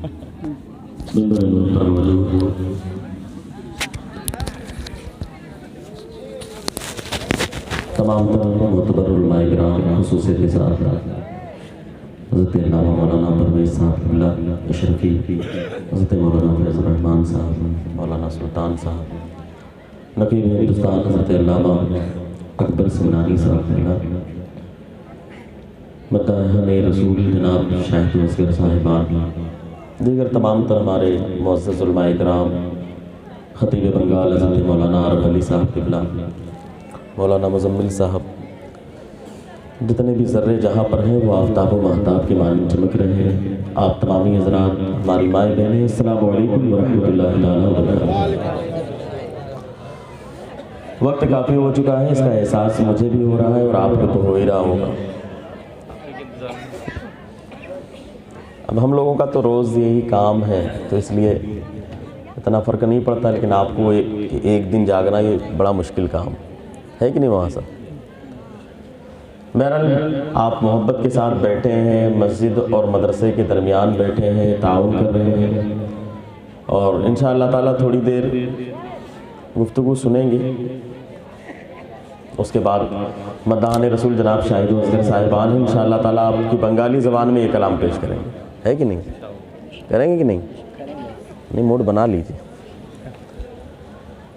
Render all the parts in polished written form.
تمام معتبر علماء کرام خصوصیت کے ساتھ حضرت علامہ مولانا پرویز صاحب اللہ اشرفی، حضرت مولانا فیض الرحمان صاحب، مولانا سلطان صاحب، نقیب ہندوستان حضرت علامہ اکبر سمنانی صاحب اللہ، مداحان رسول جناب شاہد اصغر صاحبان، دیگر تمام تر ہمارے معزز علماء کرام، خطیب بنگال حضرت مولانا عرب علی صاحب قبلہ، مولانا مزمل صاحب، جتنے بھی ذرے جہاں پر ہیں وہ آفتاب و مہتاب کے مانند چمک رہے ہیں۔ آپ تمامی حضرات، ہماری مائیں بہنیں، السلام علیکم ورحمۃ اللہ تعالیٰ وبرکاتہ۔ وقت کافی ہو چکا ہے، اس کا احساس مجھے بھی ہو رہا ہے اور آپ کو تو ہو ہی رہا ہوگا۔ اب ہم لوگوں کا تو روز یہی کام ہے، تو اس لیے اتنا فرق نہیں پڑتا، لیکن آپ کو ایک دن جاگنا یہ بڑا مشکل کام ہے کہ نہیں وہاں سے؟ بہرحال آپ محبت کے ساتھ بیٹھے ہیں، مسجد اور مدرسے کے درمیان بیٹھے ہیں، تعاون کر رہے ہیں، اور انشاءاللہ تعالیٰ تھوڑی دیر گفتگو سنیں گے۔ اس کے بعد مداحان رسول جناب شاہد اصغر صاحبان ہیں، انشاءاللہ تعالیٰ آپ کی بنگالی زبان میں یہ کلام پیش کریں گے، ہے کہ نہیں؟ کریں گے کہ نہیں موڈ بنا لیجیے۔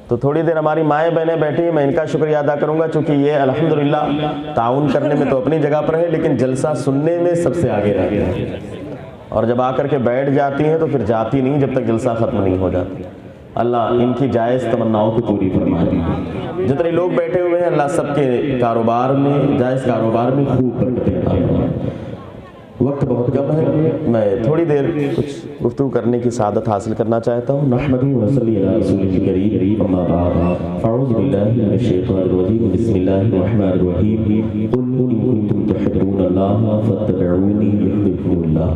تو تھوڑی دیر ہماری مائیں بہنیں بیٹھی ہیں، میں ان کا شکریہ ادا کروں گا، چونکہ یہ الحمدللہ تعاون کرنے میں تو اپنی جگہ پر ہے، لیکن جلسہ سننے میں سب سے آگے رہتی ہیں، اور جب آ کر کے بیٹھ جاتی ہیں تو پھر جاتی نہیں جب تک جلسہ ختم نہیں ہو جاتا۔ اللہ ان کی جائز تمناؤں کو پوری فرمائے۔ جتنے لوگ بیٹھے ہوئے ہیں اللہ سب کے کاروبار میں، جائز کاروبار میں خوب برکتیں عطا فرمائے۔ وقت بہت کم ہے، میں تھوڑی دیر کچھ گفتگو کرنے کی سعادت حاصل کرنا چاہتا ہوں۔ نحمدہ و نصلی علی رسولہ الکریم، اما بعد، اعوذ باللہ من الشیطان الرجیم، بسم اللہ الرحمن الرحیم، قل ان کنتم تحبون اللہ فاتبعونی یحببکم اللہ،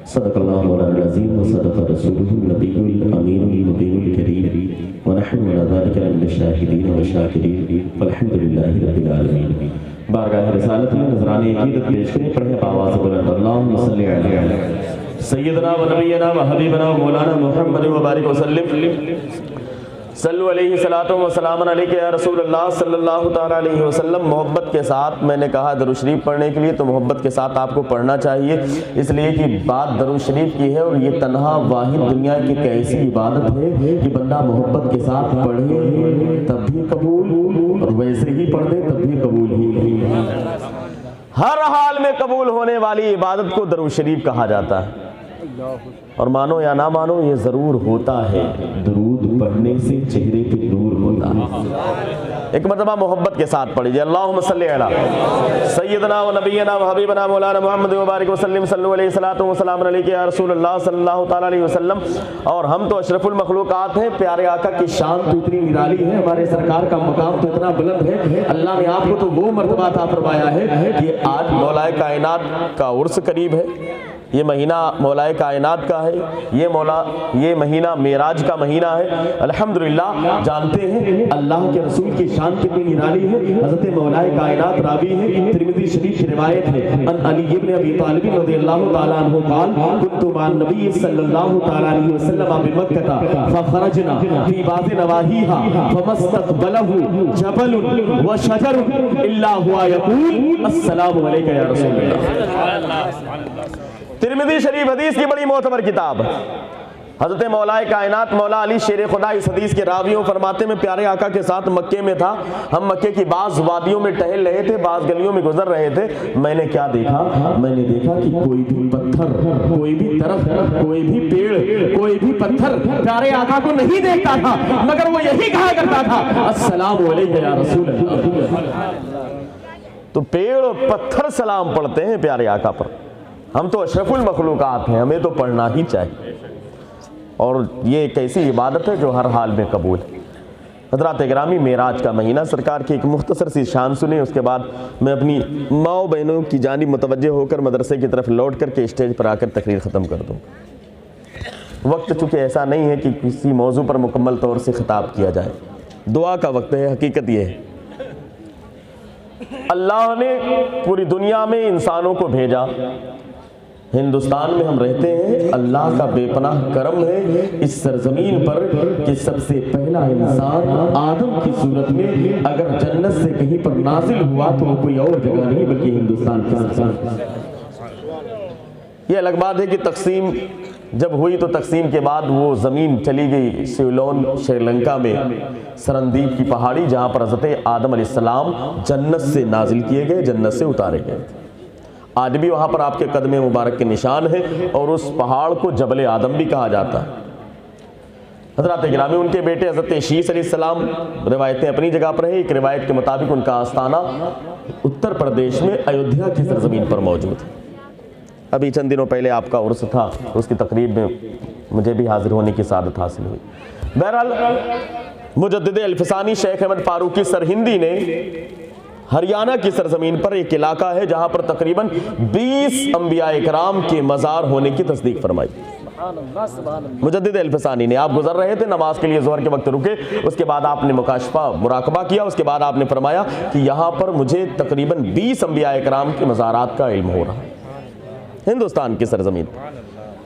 صدق اللہ مولانا العظیم و صدق رسولہ النبی الامین المبین الکریم، ونحن علی ذلک من الشاہدین والشاکرین، والحمد للہ رب العالمین۔ بارگاہ رسالت میں نذران عقیدت پیش کریں، پڑھیں آواز بلند، اللہم صلی علی سیدنا و نبینا و حبیبنا و مولانا محمد و بارک وسلم، صلو علیہ صلاۃ و سلام علیکہ یا رسول اللہ صلی اللہ تعالیٰ علیہ وسلم۔ محبت کے ساتھ میں نے کہا درود شریف پڑھنے کے لیے، تو محبت کے ساتھ آپ کو پڑھنا چاہیے، اس لیے کہ بات درود شریف کی ہے، اور یہ تنہا واحد دنیا کی ایک ایسی عبادت ہے کہ بندہ محبت کے ساتھ پڑھے تب بھی قبول، اور ویسے ہی پڑھ دے تب بھی قبول ہی۔ ہر حال میں قبول ہونے والی عبادت کو درود شریف کہا جاتا ہے، اور مانو یا نہ مانو یہ ضرور ہوتا ہے، درود پڑھنے سے چہرے پہ نور ہوتا ہے۔ ایک مرتبہ محبت کے ساتھ پڑھیے، اللہم صلی علی سیدنا و نبینا و حبیبنا مولانا محمد و بارک وسلم، صلو علیہ صلاۃ و سلام علیکہ یا رسول اللہ صلی اللہ تعالیٰ علیہ وسلم۔ اور ہم تو اشرف المخلوقات ہیں، پیارے آقا کی شان تو اتنی نرالی ہے، ہمارے سرکار کا مقام تو اتنا بلند ہے، اللہ نے آپ کو تو وہ مرتبہ عطا فرمایا ہے کہ آج مولا کائنات کا عرس قریب ہے، یہ مہینہ مولا کائنات کا ہے، یہ مہینہ معراج کا مہینہ ہے۔ الحمدللہ جانتے ہیں اللہ کے رسول کی شان کتنی نرالی ہے۔ حضرت مولا کائنات راوی ہے، ترمذی شریف کی روایت ہے، ان علی ابن ابی طالب رضی اللہ تعالیٰ عنہ قال كنت مع النبی صلی اللہ تعالیٰ علیہ وسلم بمکہ فخرجنا فی بعض نواحیها فما استقبله جبل وشجر الا هو يقول السلام علیکم یا رسول اللہ۔ ترمذی شریف حدیث کی بڑی معتبر کتاب ہے۔ حضرت مولا کائنات مولا علی شیر خدا اس حدیث کے راویوں فرماتے میں پیارے آقا کے ساتھ مکے میں تھا، ہم مکے کی بعض وادیوں میں ٹہل رہے تھے، بعض گلیوں میں گزر رہے تھے، میں نے کیا دیکھا؟ میں نے دیکھا کہ کوئی بھی پتھر، کوئی بھی درخت، کوئی بھی پیڑ، کوئی بھی پتھر پیارے آقا کو نہیں دیکھتا تھا، مگر وہ یہی کہا کرتا تھا السلام علیکم یا رسول اللہ۔ تو پیڑ اور پتھر سلام پڑھتے ہیں پیارے آقا پر۔ ہم تو اشرف المخلوقات ہیں، ہمیں تو پڑھنا ہی چاہیے، اور یہ ایک ایسی عبادت ہے جو ہر حال میں قبول ہے۔ حضرات گرامی، معراج کا مہینہ، سرکار کی ایک مختصر سی شان سنیں، اس کے بعد میں اپنی ماؤں بہنوں کی جانب متوجہ ہو کر مدرسے کی طرف لوٹ کر کے اسٹیج پر آ کر تقریر ختم کر دوں۔ وقت چونکہ ایسا نہیں ہے کہ کسی موضوع پر مکمل طور سے خطاب کیا جائے، دعا کا وقت ہے۔ حقیقت یہ ہے اللہ نے پوری دنیا میں انسانوں کو بھیجا، ہندوستان میں ہم رہتے ہیں، اللہ کا بے پناہ کرم ہے اس سرزمین پر کہ سب سے پہلا انسان آدم کی صورت میں اگر جنت سے کہیں پر نازل ہوا تو وہ کوئی اور جگہ نہیں بلکہ ہندوستان کی سرزمین۔ یہ الگ بات ہے کہ تقسیم جب ہوئی تو تقسیم کے بعد وہ زمین چلی گئی سیلون شری لنکا میں سرندیپ کی پہاڑی، جہاں پر حضرت آدم علیہ السلام جنت سے نازل کیے گئے، جنت سے اتارے گئے۔ آج بھی وہاں پر آپ کے قدم مبارک کے نشان ہیں اور اس پہاڑ کو جبل آدم بھی کہا جاتا ہے۔ حضرات گرامی، ان کے بیٹے حضرت شیس علیہ السلام، روایتیں اپنی جگہ پر ہیں، ایک روایت کے مطابق ان کا آستانہ اتر پردیش میں ایودھیا کی سرزمین پر موجود ہے۔ ابھی چند دنوں پہلے آپ کا عرس تھا، اس کی تقریب میں مجھے بھی حاضر ہونے کی سعادت حاصل ہوئی۔ بہرحال مجدد الفسانی شیخ احمد فاروقی سرہندی نے ہریانہ کی سرزمین پر ایک علاقہ ہے جہاں پر تقریباً 20 انبیاء اکرام کے مزار ہونے کی تصدیق فرمائی۔ مجدد الفسانی نے، آپ گزر رہے تھے نماز کے لیے، ظہر کے وقت رکے، اس کے بعد آپ نے مکاشفہ مراقبہ کیا، اس کے بعد آپ نے فرمایا کہ یہاں پر مجھے تقریباً 20 انبیاء اکرام کے مزارات کا علم ہو رہا ہے ہندوستان کی سرزمین۔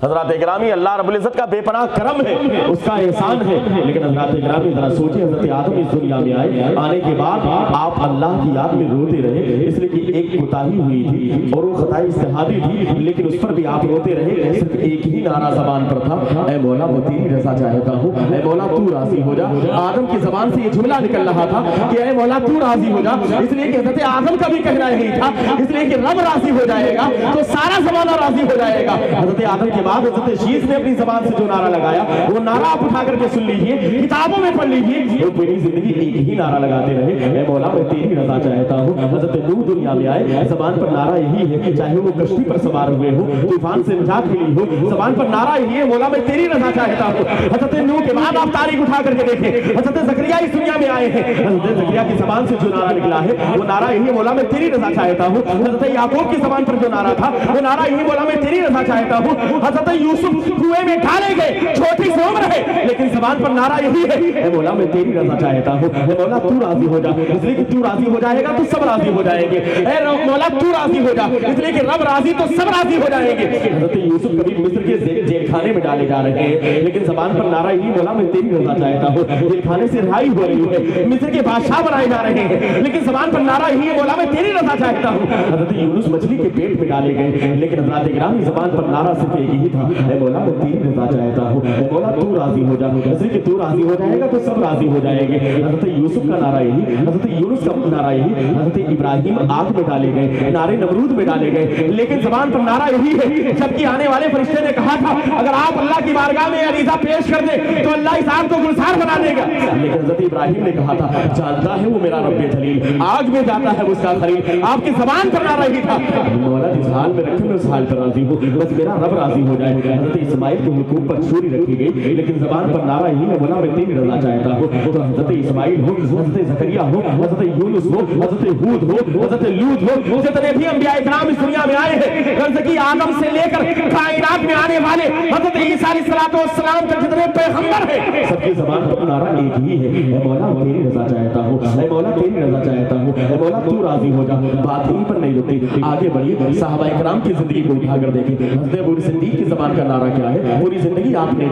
حضرات گرامی، اللہ رب العزت کا بے پناہ کرم ہے، اس کا احسان ہے، لیکن حضرات گرامی ذرا سوچیں، حضرت آدم اس دنیا میں آئے، آنے کے بعد آپ اللہ کی یاد میں روتے رہے، اس لیے کہ ایک کوتاہی ہوئی تھی اور وہ خطائی اجتہادی تھی، لیکن اس پر بھی آپ روتے رہے۔ صرف ایک ہی نعرہ زبان پر تھا، اے مولا میں تیری رضا چاہتا ہوں، اے مولا تو راضی ہو جا۔ آدم کی زبان سے یہ جملہ نکل رہا تھا کہ اے مولا تو راضی ہو جا، اس لیے کہ حضرت آدم کا بھی کہنا یہی تھا، اس لیے کہ رب راضی ہو جائے گا تو سارا زمانہ راضی ہو جائے گا۔ حضرت آدم کے بعد حضرت شیس نے اپنی زبان سے جو نعرہ لگایا، وہ نعرہ آپ اٹھا کر کے سن لیجئے، کتابوں میں پڑھ لیجئے، وہ پوری زندگی ایک ہی نعرہ لگاتے رہے، اے مولا میں تیری رضا چاہتا ہوں۔ حضرت نوح دنیا میں آئے، زبان پر نعرہ یہی ہے، چاہے وہ کشتی پر سوار ہوئے ہو، طوفان سے نجات ملی ہو، زبان پر نعرہ یہی ہے، مولا میں تیری رضا چاہتا ہوں۔ حضرت نوح کے بعد آپ تاریخ اٹھا کر کے دیکھیں، حضرت زکریا اس دنیا میں آئے ہیں، حضرت زکریا کی زبان سے جو نعرہ نکلا ہے وہ نعرہ یہی ہے، مولا میں تیری رضا چاہتا ہوں۔ حضرت یعقوب کی زبان پر جو نعرہ تھا وہ نعرہ یہی، مولا میں تیری رضا چاہتا ہوں۔ حضرت یوسف کنویں میں ڈالے گئے، چھوٹی سی عمر ہے، لیکن زبان پر نعرہ یہی ہے، اے مولا میں تیری رضا چاہتا ہوں، اے مولا تو راضی ہو جا، اس لیے کہ تو راضی ہو جائے گا تو سب راضی ہو جائیں گے، اے مولا تو راضی ہو جا، اس لیے کہ رب راضی تو سب راضی ہو جائیں گے۔ حضرت یوسف کبھی مصر کے جیل خانے میں ڈالے جا رہے ہیں، لیکن زبان پر نعرہ یہی، مولا میں تیری رضا چاہتا ہوں۔ جیل خانے سے رہائی ہو رہی ہے، مصر کے بادشاہ بنائے جا رہے ہیں، لیکن زبان پر نعرہ یہی ہے، مولا میں تیری رضا چاہتا ہوں۔ حضرت یونس مچھلی کے پیٹ میں ڈالے گئے، لیکن حضرات گرامی زبان پر نعرہ صرف ایک ہی تھا، اے مولا میں تیری رضا چاہتا ہوں، اے مولا تو راضی ہو جا، اس لیے کہ تو راضی ہو جائے گا تو سب راضی ہو جائیں گے۔ حضرت یوسف کا نعرہ یہی، حضرت یونس کا نعرہ یہی، حضرت ابراہیم آگ میں ڈالے گئے، نارے نمرود میں ڈالے گئے، لیکن زبان پر نعرہ یہی ہے، جبکہ آنے والے فرشتے نے کہا تھا اگر آپ اللہ کی بارگاہ میں عریضہ پیش کر دیں تو اللہ اس آگ کو گلزار بنا دے گا، لیکن حضرت ابراہیم نے کہا تھا جانتا ہے وہ میرا رب جلیل، آگ میں جاتا ہے اس کا خلیل۔ آپ کی زبان پر نعرہ یہی تھا، مولا جس حال میں رکھے میں اس حال پر راضی ہوں، بس میرا رب راضی ہو جائے۔ حضرت اسماعیل کے حقوق پر چھری رکھی گئی، لیکن زبان پر نعرہ یہی ہے، مولا میں تیری رضا چاہتا ہوں۔ تو حضرت اسماعیل ہو، حضرت زکریا ہو، حضرت یونس ہو، حضرت ہود ہو، حضرت لوط ہو، جتنے بھی انبیاء اکرام اس دنیا میں آئے ہیں، غرض کی آدم سے لے کر کائنات میں آنے والے حضرت عیسیٰ علیہ السلام تک جتنے پیغمبر ہیں، سب کی زبان پر نعرہ ایک ہی ہے، اے مولا تیری رضا چاہتا ہوں، اے مولا تیری رضا چاہتا ہوں، اے مولا تو راضی ہو جا۔ بات یہیں پر نہیں رکتی، آگے بڑھیے، صحابہ اکرام کی زندگی کو اٹھا کر دیکھیں، حضرت ابو صدیق کی زبان کا نعرہ کیا ہے، پوری زندگی آپ نے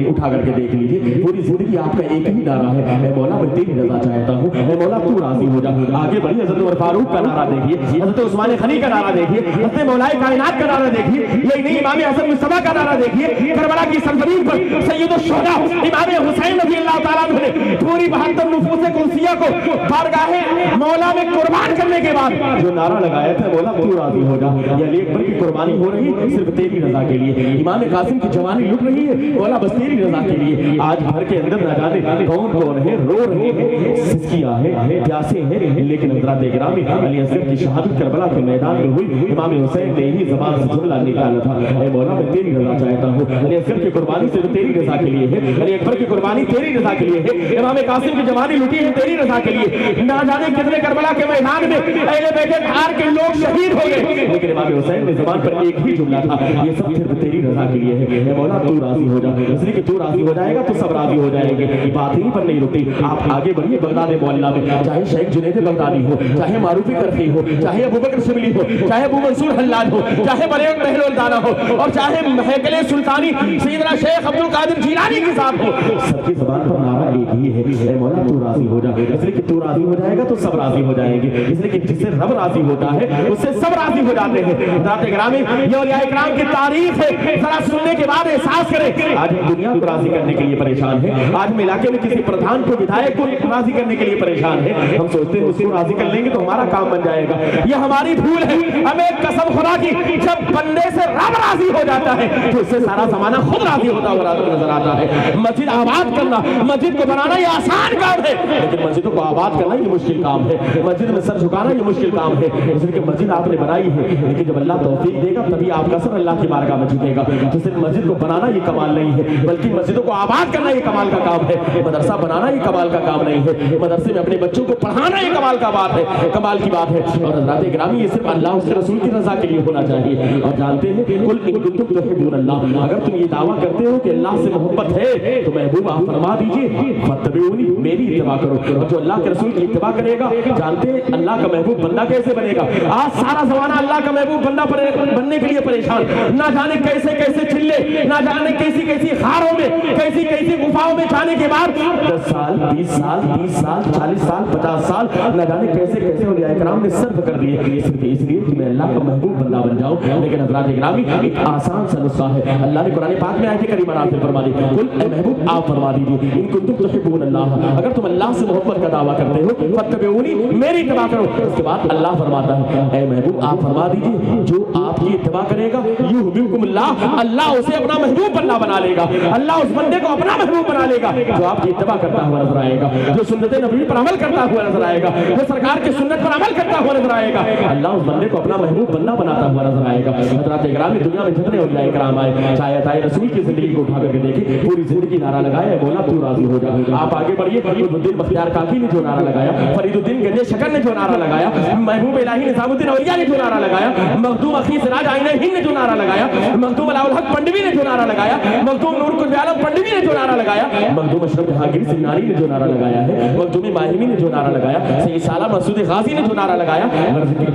اٹھا کر کے دیکھ لیجیے، پوری زندگی آپ کا ایک ہی نعرہ ہے، اے مولا میں تیری رضا چاہتا ہوں، اے مولا تو راضی ہو جا۔ آگے بڑھیے، حضرت عمر فاروق کا نعرہ دیکھیے، حضرت عثمان غنی کا نعرہ دیکھیے، حضرت مولا کائنات کا نعرہ دیکھیے، یہی نہیں امام حسن مصطفیٰ کا نعرہ دیکھیے، کربلا کی سرزمین پر سید الشہداء امام حسین رضی اللہ تعالیٰ عنہ نے پوری 72 نفوس قدسیہ کو بارگاہ مولا میں قربان کرنے کے بعد جو نعرہ لگایا تھا، مولا تو راضی ہو جا، یہ علی اکبر کی قربانی ہو رہی صرف تیری رضا کے لیے، امام قاسم کی جوانی لٹ رہی ہے، مولا بس تیری رضا کے لیے۔ آج گھر کے اندر نہ جانے کون کون ہے، رو رہے ہیں، سسکیاں ہیں، پیاسے ہیں، لیکن حضرات گرامی علی اصغر کی شہادت کربلا کے میدان میں ہوئی، امام حسین نے ہی زبان سے جملہ نکالا تھا، اے مولا میں تیری رضا چاہتا ہوں۔ علی اصغر کی قربانی صرف تیری رضا کے لیے ہے، علی اکبر کی قربانی تیری رضا کے لیے ہے، امام قاسم کی جوانی لٹی ہے تیری رضا کے لیے، نہ جانے کتنے کربلا کے میدان میں اہل بیت ہار کے لوگ شہید ہو گئے، لیکن امام حسین نے زبان پر ایک ہی جملہ تھا، یہ سب صرف تیری رضا کے لیے ہے. اے مولا تو راضی ہو جا, اس لیے کہ تو راضی ہو جائے گا تو سب راضی ہو جائیں گے. بات ہی پر نہیں رکتی, آپ آگے بڑھیے بغداد معلیٰ میں, چاہے شیخ جنید بغدادی ہو, چاہے معروفی کرفی ہو, چاہے ابوبکر شبلی ہو, چاہے ابو منصور حلاج ہو, چاہے بلیغ بہر الدانہ ہو, اور چاہے ہیکل سلطانی سیدنا شیخ عبد القادر جیلانی کے ساتھ ہو, سب کی زبان پر نعرہ ایک ہی ہے, اے مولا تو راضی ہو جا. اس لیے کہ تو راضی ہو جائے گا تو سب راضی ہو جائیں گے. اس لیے کہ جس سے رب راضی ہوتا ہے اس سے سب راضی ہو جاتے ہیں. حضرات گرامی, یہ اولیاء اکرام کی تعریف ہے, ذرا سننے کے بعد احساس کریں. آج ہم دنیا کو راضی کرنے کے لیے پریشان ہیں, آج ہم علاقے میں کسی پردھان کو ودھائک کو راضی کرنے کے لیے پریشان ہیں. ہم سوچتے ہیں اس کو راضی کر لیں گے تو ہمارا کام بن جائے گا. یہ ہماری بھول ہے. ہمیں قسم خدا کی, جب بندے سے رب راضی ہو جاتا ہے تو اس سے سارا زمانہ خود راضی ہوتا ہوا نظر آتا ہے. مسجد آباد کرنا, مسجد کو بنانا یہ آسان کام ہے, لیکن مسجدوں کو آباد کرنا یہ مشکل کام ہے. مسجد میں سر جھکانا یہ مشکل کام ہے. اس لیے کہ مسجد آپ نے بنائی ہے, لیکن جب اللہ توفیق دے گا تبھی آپ کا سر اللہ کی بارگاہ میں جھکے گا. تو صرف مسجد کو بنانا یہ کمال نہیں ہے, بلکہ مسجدوں کو آباد کرنا یہ کمال کا کام ہے. مدرسہ بنانا یہ کمال کا کام نہیں ہے, مدرسے میں اپنے بچوں کو پڑھانا یہ کمال کا بات ہے, کمال کی بات ہے. اور حضرات گرامی, یہ صرف اللہ اس کے رسول کی رضا کے لیے ہونا چاہیے. اور جانتے ہیں, قل ان کنتم تحبون اللہ, اگر تم یہ دعویٰ کرتے ہو کہ اللہ سے محبت ہے تو محبوب آپ فرما دیجئے فاتبعونی, میری اتباع کرو. اور جو اللہ کے رسول کی اتباع کرے گا, جانتے ہیں اللہ کا محبوب بندہ کیسے بنے گا. آج سارا زمانہ اللہ کا محبوب بندہ بننے کے لیے پریشان, نہ جانے کیسے کیسے چلے, نہ جانے کیسی کیسی خاروں میں, کیسی کیسی گفاؤں میں جانے کے بعد 10 سال 20 سال 30 سال 40 سال 50 سال نہ جانے کیسے کیسے اولیاء اکرام نے صرف کر دیے, صرف اس لیے کہ میں اللہ کا محبوب بندہ بن جاؤں. لیکن حضرات گرامی, ایک آسان سا نسخہ ہے. اللہ نے قرآن پاک میں آیت کریمہ نازل فرما دی, قل اے محبوب آپ فرما دیجیے, ان کنتم تحبون اللہ, اگر تم اللہ سے محبت کا دعویٰ کرتے ہو فاتبعونی, میری اتباع کرو. اس کے بعد اللہ فرماتا ہے, اے محبوب آپ فرما دیجیے, جو آپ کی اتباع کرے گا یحببکم اللہ, اللہ اسے اپنا محبوب بندہ بنا لے گا. اللہ اس بندے کو اپنا محبوب بنا لے گا جو آپ کی اتباع کرتا ہوا نظر آئے گا, جو سنت نبی پر عمل کرتا ہوا نظر آئے گا, جو سرکار کی سنت پر عمل کرتا ہوا نظر آئے گا. اللہ اس بندے کو اپنا محبوب بندہ بناتا ہوا نظر آئے گا. حضرات اکرام, دنیا میں جتنے اولیاء اکرام آئے, چاہے عطائے رسول کی زندگی کو اٹھا کر کے دیکھیں, پوری زندگی نعرہ لگایا, مولا تو راضی ہو جا. آپ آگے بڑھیے, فرید الدین بختیار کاکی نے جو نعرہ لگایا, فرید الدین گنج شکر نے جو نعرہ لگایا, محبوب الہی نظام الدین اولیاء نے جو نعرہ لگایا, مخدوم اخی سراج آئینہ ہند نے جو نعرہ لگایا, مخدوم علاء الحق پنڈوی نے جو نعرہ لگایا, مخدوم نور کلب عالم پنڈوی نے جو نعرہ لگایا, مخدوم اشرف جہانگیر سناری نے جو نعرہ لگایا ہے, مخدوم ماہمی نے جو نعرہ لگایا, سید سالہ مسعود غازی نے جو نعرہ لگایا.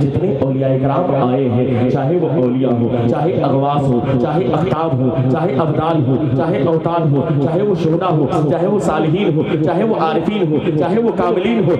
جتنے اولیاء اکرام آئے ہیں, چاہے وہ اولیاء ہو, چاہے اغواث ہو, چاہے اختاب ہو, چاہے ابدال ہو, چاہے اوتاد ہو, چاہے وہ شہداء ہو, چاہے وہ صالحین ہو, چاہے وہ عارفین ہو, چاہے وہ کاملین ہو,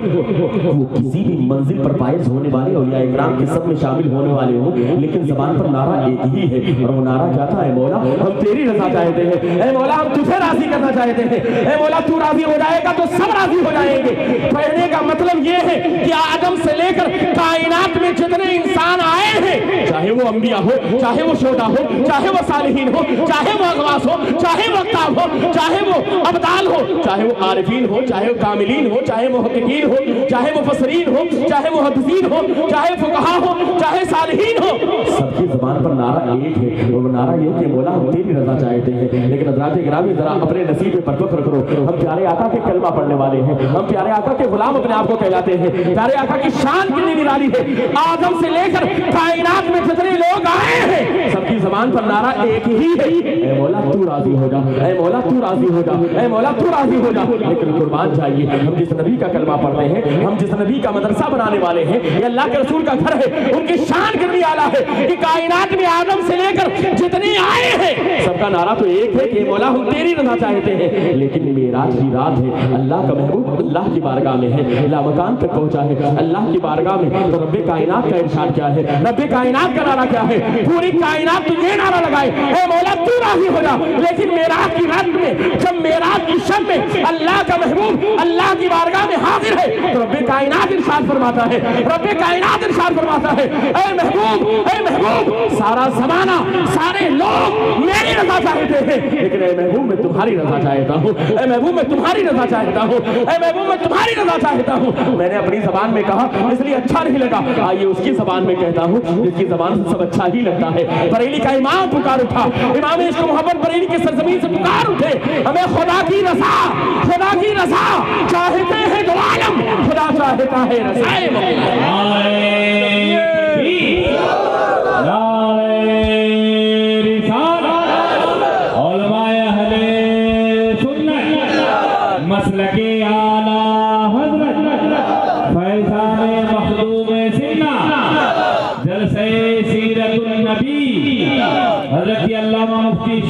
وہ کسی بھی منزل پر فائز ہونے والے اولیاء اکرام کے سب میں شامل ہونے والے ہوں, لیکن زبان پر نعرہ ایک ہی ہے, اور وہ نعرہ کیا تھا, اے مولا ہم تیری رضا چاہتے ہیں, اے مولا ہم تجھے راضی کرنا چاہتے ہیں, اے مولا تو راضی ہو جائے گا تو سب راضی ہو جائیں گے. کہنے کا مطلب یہ ہے کہ آدم سے لے کر کائنات میں جتنے انسان آئے ہیں, چاہے وہ انبیاء ہو, چاہے وہ شہداء ہو, چاہے وہ صالحین ہو, چاہے وہ اغواث ہو, چاہے وہ اختاب ہو, چاہے وہ ابدال ہو, چاہے وہ عارفین ہو, چاہے وہ کاملین ہو, چاہے محققین ہو, چاہے مفسرین ہو, چاہے محدثین ہو, چاہے فقہا ہو, چاہے صالحین ہو, سب کی زبان پر نعرہ ایک ہے, اور وہ نعرہ یہ کہ مولا ہم تیری رضا چاہتے ہیں. لیکن حضرات گرامی, ذرا اپنے نصیب پر فخر کرو, ہم پیارے آقا کے کلمہ پڑھنے والے ہیں, ہم پیارے آقا کے غلام اپنے آپ کو کہلاتے ہیں. پیارے آقا کی شان کتنی نرالی ہے, آدم سے لے کر کائنات میں جتنے لوگ آئے ہیں سب کی زبان پر نعرہ ایک ہی ہے, اے مولا تو راضی ہو جا, اے مولا تو راضی ہو جا, اے مولا تو راضی ہو جا. لیکن قربان چاہیے, ہم جس نبی کا کلمہ پڑھتے ہیں, ہم جس نبی کا مدرسہ بنانے والے ہیں, یہ اللہ کے رسول کا گھر ہے, ان کی شان کتنی اعلیٰ ہے کہ کائنات میں آدم سے لے کر جتنے آئے ہیں سب کا نعرہ تو ایک ہے کہ مولا ہم تیری رضا چاہتے ہیں. لیکن معراج کی رات ہے, اللہ کا محبوب اللہ کی بارگاہ میں ہے, لامکان تک پہنچا ہے اللہ کی بارگاہ میں, تو رب کائنات کا ارشاد کیا ہے, رب کائنات کا نعرہ کیا ہے, پوری کائنات تو یہ نعرہ لگائے, اے مولا تو راضی ہو جا. لیکن معراج کی رات میں, جب معراج کی شب میں اللہ کا محبوب اللہ کی بارگاہ میں حاضر ہے, تو رب کائنات ارشاد فرماتا ہے, رب کائنات ارشاد فرماتا ہے, اے محبوب, اے محبوب, سارا زمانہ سارے لوگ میری رضا چاہتے ہیں, لیکن اے محبوب میں تمہاری رضا چاہتا ہوں, اے محبوب میں تمہاری رضا چاہتا ہوں, اے محبوب میں تمہاری رضا چاہتا ہوں. میں نے اپنی زبان میں کہا اس لیے اچھا نہیں لگا, آئیے اس کی زبان میں کہتا ہوں جس کی زبان سے سب اچھا ہی لگتا ہے. بریلی کا امام پکار اٹھا, امام عشق محمد بریلی کی سرزمین سے پکار اٹھے, ہمیں خدا کی رضا, خدا کی رضا چاہتے ہیں دو عالم, خدا چاہتا ہے رضائے محمد.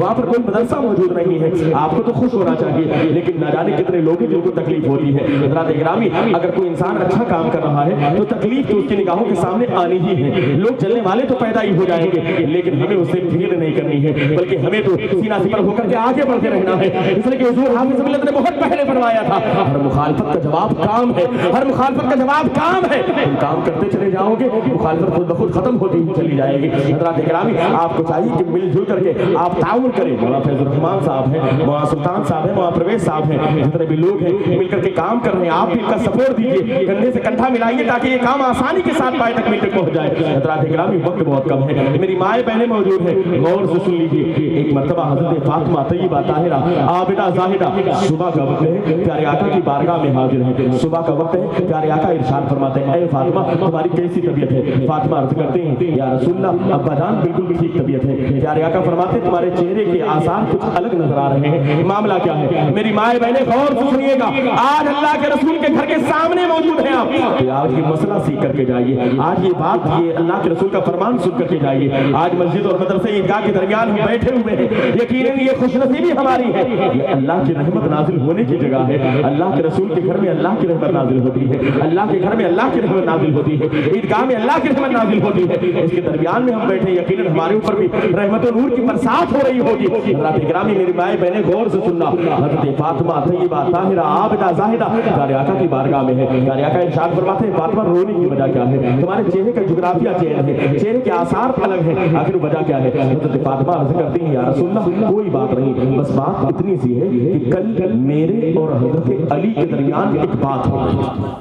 وہاں پر کوئی مدرسہ موجود نہیں ہے. آپ کو تو خوش ہونا چاہیے, لیکن نہ جانے کتنے لوگ ہیں جن کو تکلیف ہوتی ہے. حضرات گرامی, اگر کوئی انسان اچھا کام کر رہا ہے تو تکلیف تو اس کی نگاہوں کے سامنے آنی ہی ہے. لوگ چلنے والے تو پیدا ہی ہو جائیں گے, لیکن ہمیں اس سے بھیڑ نہیں کرنی ہے, بلکہ ہمیں تو سینہ سپر ہو کر کے آگے بڑھتے رہنا ہے. اس لیے کہ حضور حافظ ملت نے بہت پہلے فرمایا تھا, ہر مخالفت کا جواب کام ہے, ہر مخالفت کا جواب کام ہے. تم کام کرتے چلے جاؤ گے, مخالفت خود بخود ختم ہوتی ہی چلی جائے گی. حضرات گرامی, آپ کو چاہیے کہ مل جل کر کے آپ تعاون کریں. مولانا فیض الرحمان صاحب ہیں, مولانا سلطان صاحب ہیں, مولانا پرویز صاحب ہیں, جتنے بھی لوگ ہیں مل کر کے کام کر رہے ہیں, آپ بھی ان کا سپورٹ دیجیے, کندھے سے کندھا ملائیے تاکہ یہ کام آسانی کے ساتھ پائے تک مل کر پہنچ جائے. حضرات گرامی, وقت بہت کم ہے, میری مائیں بہنیں موجود ہیں, غور سے سن لیجیے. ایک مرتبہ حضرت فاطمہ طیبہ طاہرہ عابدہ زاہدہ صبح کا وقت ہے, پیارے آقا کی بارگاہ میں حاضر ہیں. صبح کا وقت ہے, پیارے آقا ارشاد فرماتے ہیں, اے فاطمہ تمہاری کیسی طبیعت ہے؟ فاطمہ عرض کرتے ہیں, یا رسول اللہ ابا جان بالکل ٹھیک طبیعت ہے. پیارے آقا فرماتے ہیں, تمہارے چہرے کے آثار کچھ الگ نظر آ رہے ہیں, معاملہ کیا ہے؟ میری مائیں بہنیں غور سے سنیے گا, آج اللہ کے رسول کے گھر کے سامنے موجود ہیں آپ, آج یہ مسئلہ سیکھ کر کے جائیے, آج یہ بات, یہ اللہ کے رسول کا فرمان سن کر کے جائیے. آج مسجد اور مدرسے عیدگاہ کے درمیان ہم بیٹھے ہوئے ہیں, یقیناً یہ خوش نصیبی ہماری ہے, یہ اللہ کی رحمت نازل ہونے کی جگہ ہے. اللہ کے رسول کے گھر میں اللہ کی رحمت نازل ہوتی ہے, اللہ کے گھر میں اللہ کی رحمت نازل ہوتی ہے, عیدگاہ میں اللہ کی رحمت نازل ہوتی ہے. اس کے درمیان میں ہم بیٹھے, یقیناً ہمارے اوپر بھی رحمت و نور کی برسات ہو رہی ہوگی. حضرات گرامی, میری مائیں بہنیں غور سے سننا, حضرت فاطمہ طیبہ طاہرہ عابدہ زاہدہ پیارے آقا کی بارگاہ میں ہے. پیارے آقا ارشاد فرماتے ہیں, فاطمہ رونے کی وجہ کیا ہے؟ تمہارے چہرے کا جغرافیہ چینج ہے, چہرے کے آثار الگ ہیں, آخر وجہ کیا ہے؟ حضرت فاطمہ عرض کرتی ہیں, یا رسول اللہ کوئی بات نہیں, بس بات اتنی سی ہے کہ کل میرے اور حضرت علی کے درمیان ایک بات ہو گئی تھی.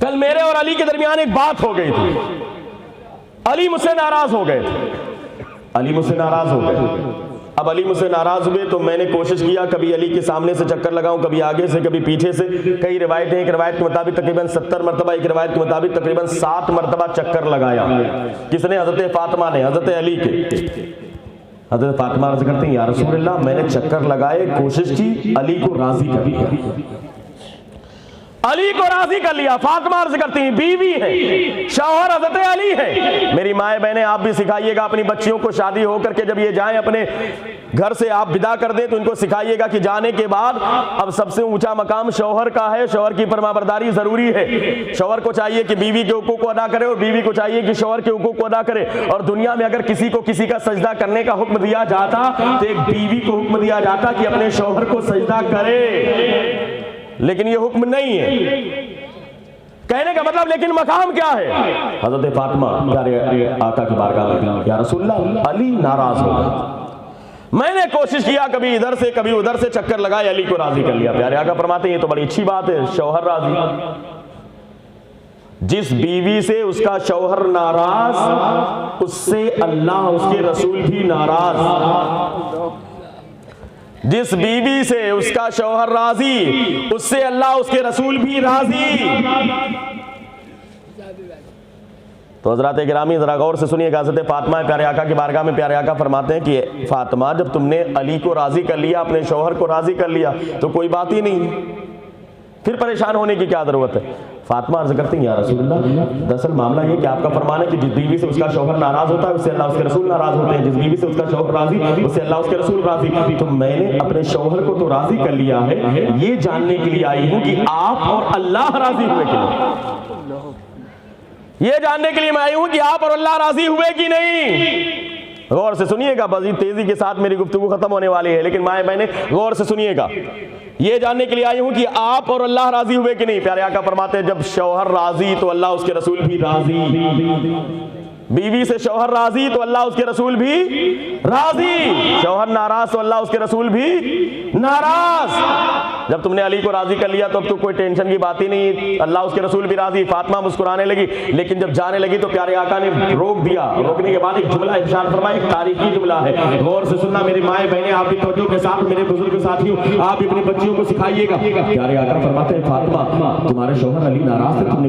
کل میرے اور علی کے درمیان ایک بات ہو گئی تھی, علی مجھ سے ناراض ہو گئے تھے, علی مجھ سے ناراض ہو گئے. اب علی مجھ سے ناراض ہوئے تو میں نے کوشش کیا کبھی علی کے سامنے سے چکر لگاؤں, کبھی آگے سے, کبھی پیچھے سے. کئی روایتیں, ایک روایت کے مطابق تقریباً 70 مرتبہ, ایک روایت کے مطابق تقریباً 7 مرتبہ چکر لگایا. کس نے؟ حضرت فاطمہ نے, حضرت علی کے. حضرت فاطمہ عرض کرتے ہیں, یا رسول اللہ میں نے چکر لگائے, کوشش کی, علی کو راضی کر لیا, علی کو راضی کر لیا. فاطمہ عرض کرتی ہیں, بیوی ہے, شوہر حضرت علی ہے. میری مائیں بہنیں, آپ بھی سکھائیے گا اپنی بچیوں کو, شادی ہو کر کے جب یہ جائیں اپنے گھر سے آپ ودا کر دیں تو ان کو سکھائیے گا کہ جانے کے بعد اب سب سے اونچا مقام شوہر کا ہے, شوہر کی فرمانبرداری ضروری ہے. شوہر کو چاہیے کہ بیوی کے حقوق کو ادا کرے, اور بیوی کو چاہیے کہ شوہر کے حقوق کو ادا کرے. اور دنیا میں اگر کسی کو کسی کا سجدہ کرنے کا حکم دیا جاتا تو ایک بیوی کو حکم دیا جاتا کہ اپنے شوہر کو سجدہ کرے, لیکن یہ حکم نہیں ہے. کہنے کا مطلب لیکن مقام کیا ہے؟ حضرت فاطمہ پیارے آقا کی بارگاہ میں, یا رسول اللہ علی ناراض ہو گئے. میں نے کوشش کیا, کبھی ادھر سے کبھی ادھر سے چکر لگائے, علی کو راضی کر لیا. پیارے آقا فرماتے ہیں, یہ تو بڑی اچھی بات ہے, شوہر راضی. جس بیوی سے اس کا شوہر ناراض, اس سے اللہ اس کے رسول بھی ناراض. جس بیوی سے اس کا شوہر راضی, اس سے اللہ اس کے رسول بھی راضی. تو حضرات گرامی ذرا غور سے سنیے گا. حضرت فاطمہ پیارے آقا کی بارگاہ میں پیارے آقا فرماتے ہیں کہ فاطمہ جب تم نے علی کو راضی کر لیا, اپنے شوہر کو راضی کر لیا, تو کوئی بات ہی نہیں, پھر پریشان ہونے کی کیا ضرورت ہے؟ فاطمہ عرض کرتی ہیں, یا رسول اللہ دراصل معاملہ یہ کہ آپ کا فرمان ہے کہ جس بیوی سے اس کا شوہر ناراض ہوتا ہے اس سے اللہ اس کے رسول ناراض ہوتے ہیں, جس بیوی سے اس کا شوہر راضی اس سے اللہ اس کے رسول راضی. تو میں نے اپنے شوہر کو تو راضی کر لیا ہے, یہ جاننے کے لیے آئی ہوں کہ آپ اور اللہ راضی ہوئے کہ نہیں. یہ جاننے کے لیے میں آئی ہوں کہ آپ اور اللہ راضی ہوئے کہ نہیں. غور سے سنیے گا, بس تیزی کے ساتھ میری گفتگو ختم ہونے والی ہے, لیکن مائیں بہنیں غور سے سنیے گا. یہ جاننے کے لیے آئی ہوں کہ آپ اور اللہ راضی ہوئے کہ نہیں. پیارے آقا فرماتے ہیں, جب شوہر راضی تو اللہ اس کے رسول بھی راضی. بیوی سے شوہر راضی تو اللہ اس کے رسول بھی راضی. شوہر ناراض تو اللہ اس کے رسول بھی ناراض. جب تم نے علی کو راضی کر لیا تو اب تو کوئی ٹینشن کی بات ہی نہیں, اللہ اس کے رسول بھی راضی. فاطمہ مسکرانے لگی, لیکن جب جانے لگی تو پیارے آقا نے روک دیا. روکنے کے بعد ایک جملہ ارشاد فرمایا, ایک تاریخی جملہ ہے, غور سے سننا میری مائیں بہنیں, آپ بھی توجہ کے ساتھ, میرے بزرگ ساتھیوں آپ اپنی بچیوں کو سکھائیے گا. پیارے آقا فرماتے ہیں, فاطمہ تمہارے شوہر علی ناراض تھے, تم نے